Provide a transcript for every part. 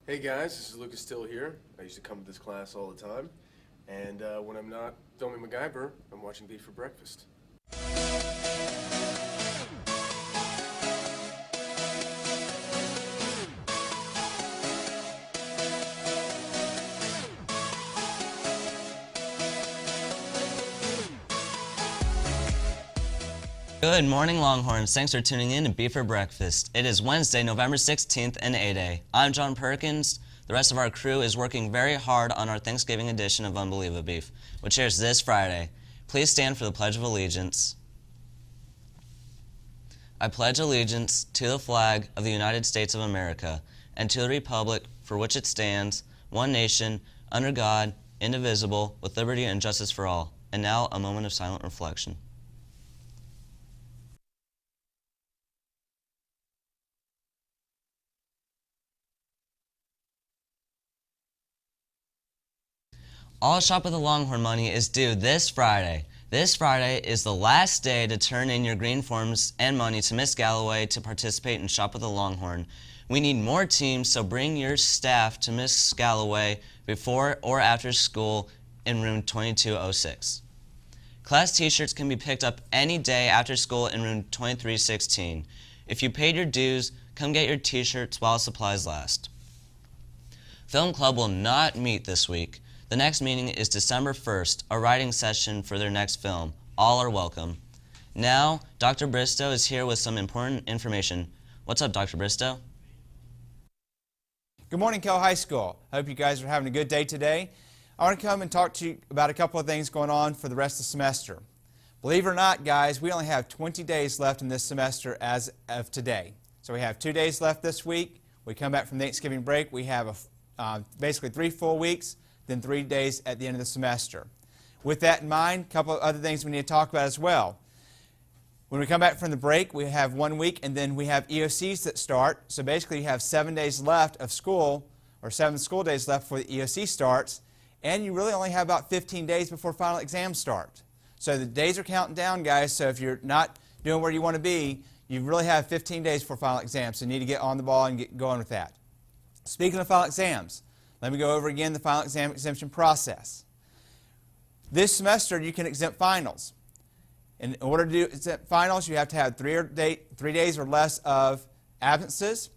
Hey guys, this is Lucas Still here. I used to come to this class all the time, and when I'm not filming MacGyver, I'm watching Beef for breakfast. Good morning, Longhorns. Thanks for tuning in to Beef for Breakfast. It is Wednesday, November 16th and A-Day. I'm John Perkins. The rest of our crew is working very hard on our Thanksgiving edition of Unbelievable Beef, which airs this Friday. Please stand for the Pledge of Allegiance. I pledge allegiance to the flag of the United States of America and to the republic for which it stands, one nation, under God, indivisible, with liberty and justice for all. And now, a moment of silent reflection. All Shop with the Longhorn money is due this Friday. This Friday is the last day to turn in your green forms and money to Miss Galloway to participate in Shop with the Longhorn. We need more teams, so bring your staff to Miss Galloway before or after school in room 2206. Class t-shirts can be picked up any day after school in room 2316. If you paid your dues, come get your t-shirts while supplies last. Film Club will not meet this week. The next meeting is December 1st, a writing session for their next film. All are welcome. Now, Dr. Bristow is here with some important information. What's up, Dr. Bristow? Good morning, Kell High School. I hope you guys are having a good day today. I want to come and talk to you about a couple of things going on for the rest of the semester. Believe it or not, guys, we only have 20 days left in this semester as of today. So we have 2 days left this week. We come back from Thanksgiving break. We have basically 3 full weeks, then 3 days at the end of the semester. With that in mind, a couple of other things we need to talk about as well. When we come back from the break, we have 1 week, and then we have EOCs that start. So basically, you have 7 days left of school, or 7 school days left before the EOC starts, and you really only have about 15 days before final exams start. So the days are counting down, guys, so if you're not doing where you want to be, you really have 15 days before final exams, so you need to get on the ball and get going with that. Speaking of final exams, let me go over again the final exam exemption process. This semester, you can exempt finals. In order to do exempt finals, you have to have 3 days or less of absences.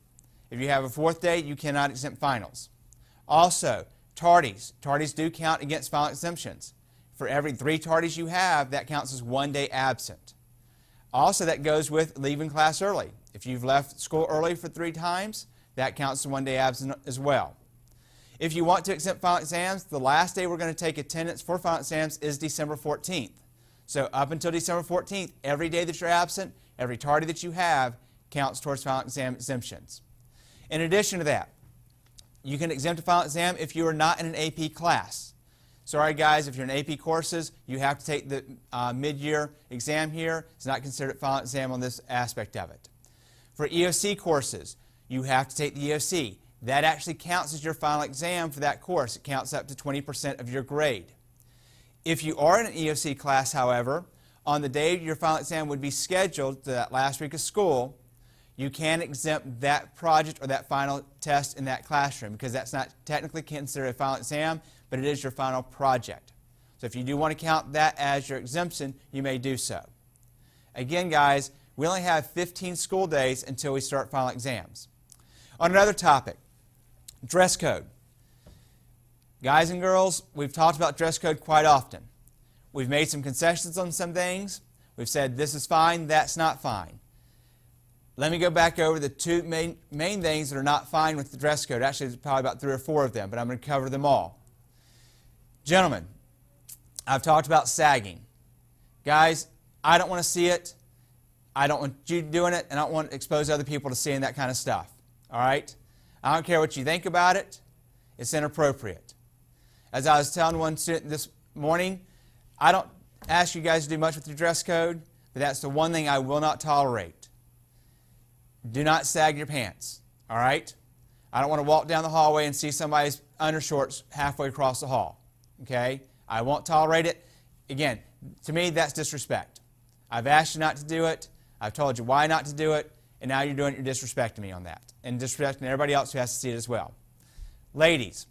If you have a 4th day, you cannot exempt finals. Also, tardies. Tardies do count against final exemptions. For every 3 tardies you have, that counts as 1 day absent. Also, that goes with leaving class early. If you've left school early for 3 times, that counts as 1 day absent as well. If you want to exempt final exams, the last day we're going to take attendance for final exams is December 14th. So up until December 14th, every day that you're absent, every tardy that you have, counts towards final exam exemptions. In addition to that, you can exempt a final exam if you are not in an AP class. Sorry guys, if you're in AP courses, you have to take the mid-year exam here. It's not considered a final exam on this aspect of it. For EOC courses, you have to take the EOC. That actually counts as your final exam for that course. It counts up to 20% of your grade. If you are in an EOC class, however, on the day your final exam would be scheduled to that last week of school, you can exempt that project or that final test in that classroom because that's not technically considered a final exam, but it is your final project. So if you do want to count that as your exemption, you may do so. Again, guys, we only have 15 school days until we start final exams. On another topic, dress code. Guys and girls, we've talked about dress code quite often. We've made some concessions on some things. We've said this is fine, that's not fine. Let me go back over the 2 main things that are not fine with the dress code. Actually, there's probably about 3 or 4 of them, but I'm going to cover them all. Gentlemen, I've talked about sagging. Guys, I don't want to see it. I don't want you doing it, and I don't want to expose other people to seeing that kind of stuff. All right? I don't care what you think about it. It's inappropriate. As I was telling one student this morning, I don't ask you guys to do much with your dress code, but that's the one thing I will not tolerate. Do not sag your pants. All right? I don't want to walk down the hallway and see somebody's undershorts halfway across the hall. Okay? I won't tolerate it. Again, to me, that's disrespect. I've asked you not to do it. I've told you why not to do it. And now you're doing it, you're disrespecting me on that. And disrespecting everybody else who has to see it as well. Ladies,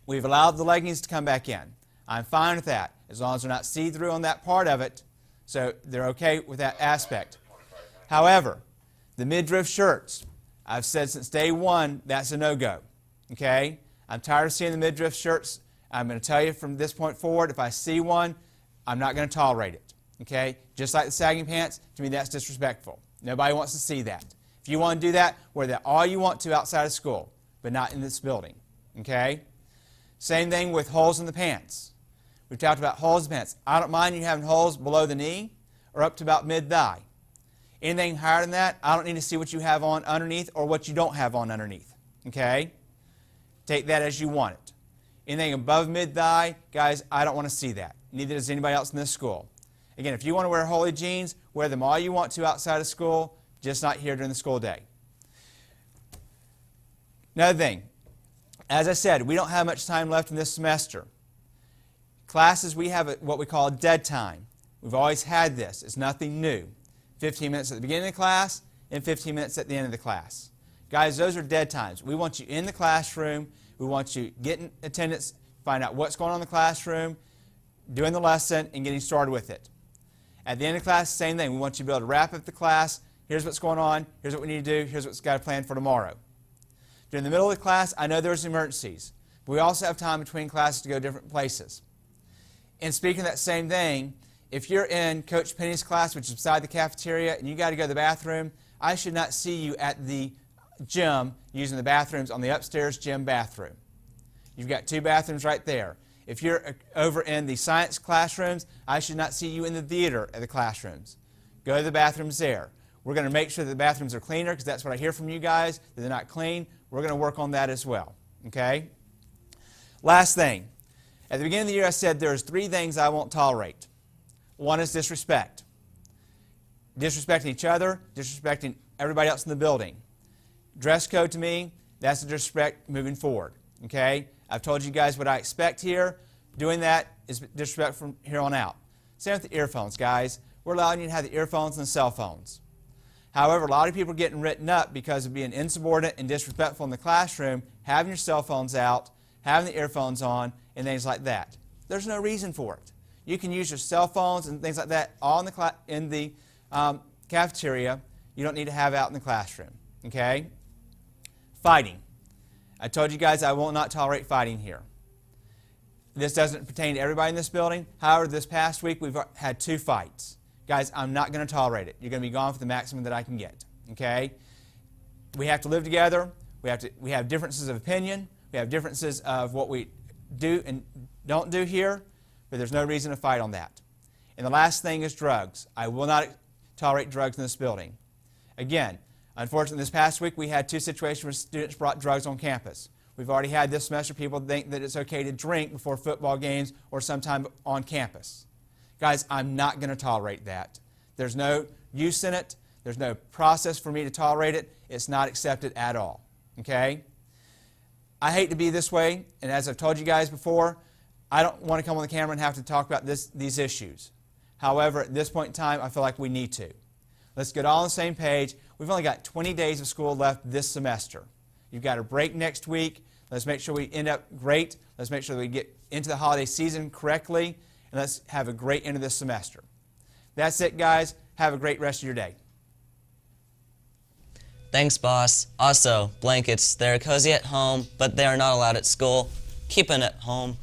we've allowed the leggings to come back in. I'm fine with that, as long as they're not see-through on that part of it, so they're okay with that aspect. However, the midriff shirts, I've said since day one, that's a no-go, okay? I'm tired of seeing the midriff shirts. I'm going to tell you from this point forward, if I see one, I'm not going to tolerate it, okay? Just like the sagging pants, to me that's disrespectful. Nobody wants to see that. If you want to do that, wear that all you want to outside of school, but not in this building, okay? Same thing with holes in the pants. We've talked about holes in the pants. I don't mind you having holes below the knee or up to about mid-thigh. Anything higher than that, I don't need to see what you have on underneath or what you don't have on underneath, okay? Take that as you want it. Anything above mid-thigh, guys, I don't want to see that. Neither does anybody else in this school. Again, if you want to wear holey jeans, wear them all you want to outside of school, just not here during the school day. Another thing, as I said, we don't have much time left in this semester. Classes, we have what we call dead time. We've always had this. It's nothing new. 15 minutes at the beginning of the class and 15 minutes at the end of the class. Guys, those are dead times. We want you in the classroom. We want you getting attendance, find out what's going on in the classroom, doing the lesson, and getting started with it. At the end of class, same thing. We want you to be able to wrap up the class. Here's what's going on. Here's what we need to do. Here's what's got planned for tomorrow. During the middle of the class, I know there's emergencies, but we also have time between classes to go different places. And speaking of that same thing, if you're in Coach Penny's class, which is beside the cafeteria, and you got to go to the bathroom, I should not see you at the gym using the bathrooms on the upstairs gym bathroom. You've got 2 bathrooms right there. If you're over in the science classrooms, I should not see you in the theater at the classrooms. Go to the bathrooms there. We're going to make sure that the bathrooms are cleaner, because that's what I hear from you guys, that they're not clean. We're going to work on that as well. Okay? Last thing. At the beginning of the year, I said there's 3 things I won't tolerate. One is disrespect. Disrespecting each other, disrespecting everybody else in the building. Dress code to me, that's a disrespect moving forward. Okay? I've told you guys what I expect here. Doing that is disrespect from here on out. Same with the earphones, guys. We're allowing you to have the earphones and the cell phones. However, a lot of people are getting written up because of being insubordinate and disrespectful in the classroom, having your cell phones out, having the earphones on, and things like that. There's no reason for it. You can use your cell phones and things like that all in the cafeteria. You don't need to have out in the classroom. Okay? Fighting. I told you guys I will not tolerate fighting here. This doesn't pertain to everybody in this building. However, this past week we've had 2 fights. Guys, I'm not going to tolerate it. You're going to be gone for the maximum that I can get. Okay? We have to live together. We have differences of opinion. We have differences of what we do and don't do here, but there's no reason to fight on that. And the last thing is drugs. I will not tolerate drugs in this building. Again, unfortunately, this past week we had 2 situations where students brought drugs on campus. We've already had this semester people think that it's okay to drink before football games or sometime on campus. Guys, I'm not going to tolerate that. There's no use in it. There's no process for me to tolerate it. It's not accepted at all. Okay? I hate to be this way, and as I've told you guys before, I don't want to come on the camera and have to talk about these issues. However, at this point in time, I feel like we need to. Let's get all on the same page. We've only got 20 days of school left this semester. You've got a break next week. Let's make sure we end up great. Let's make sure that we get into the holiday season correctly, and let's have a great end of this semester. That's it, guys. Have a great rest of your day. Thanks, boss. Also, blankets. They're cozy at home, but they are not allowed at school. Keep them at home.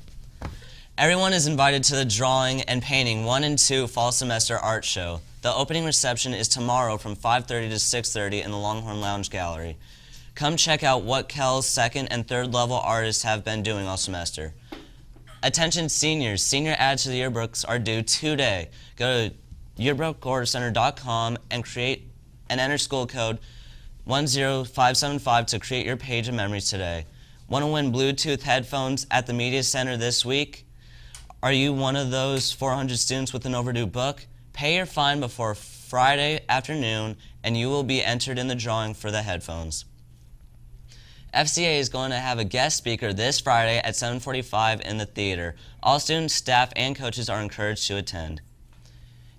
Everyone is invited to the Drawing and Painting 1 and 2 Fall Semester Art Show. The opening reception is tomorrow from 5:30 to 6:30 in the Longhorn Lounge Gallery. Come check out what Kell's 2nd and 3rd level artists have been doing all semester. Attention seniors, senior ads to the yearbooks are due today. Go to yearbookordcenter.com and create and enter school code 10575 to create your page of memories today. Want to win Bluetooth headphones at the Media Center this week? Are you one of those 400 students with an overdue book? Pay your fine before Friday afternoon and you will be entered in the drawing for the headphones. FCA is going to have a guest speaker this Friday at 7:45 in the theater. All students, staff, and coaches are encouraged to attend.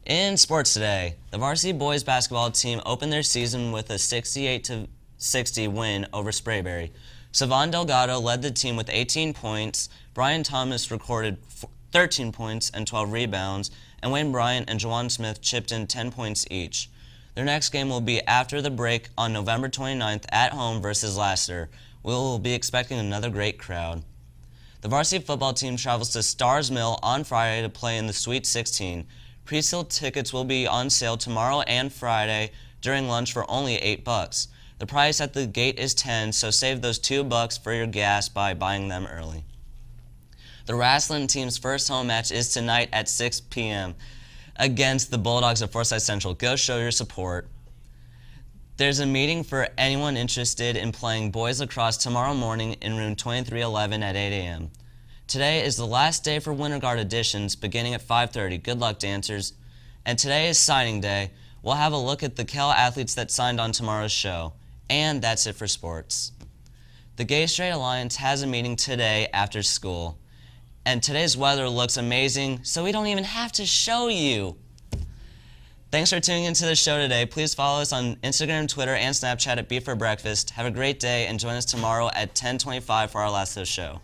In sports today, the varsity boys basketball team opened their season with a 68-60 win over Sprayberry. Savon Delgado led the team with 18 points, Brian Thomas recorded 13 points and 12 rebounds, and Wayne Bryant and Jawan Smith chipped in 10 points each. Their next game will be after the break on November 29th at home versus Lassiter. We will be expecting another great crowd. The varsity football team travels to Stars Mill on Friday to play in the Sweet 16. Pre-sale tickets will be on sale tomorrow and Friday during lunch for only $8. The price at the gate is $10, so save those $2 for your gas by buying them early. The wrestling team's first home match is tonight at 6 p.m. against the Bulldogs of Forsyth Central. Go show your support. There's a meeting for anyone interested in playing boys lacrosse tomorrow morning in room 2311 at 8 a.m. Today is the last day for Winter Guard auditions beginning at 5:30. Good luck, dancers. And today is signing day. We'll have a look at the Cal athletes that signed on tomorrow's show. And that's it for sports. The Gay Straight Alliance has a meeting today after school. And today's weather looks amazing, so we don't even have to show you. Thanks for tuning into the show today. Please follow us on Instagram, Twitter, and Snapchat at Beef for Breakfast. Have a great day and join us tomorrow at 10:25 for our last show.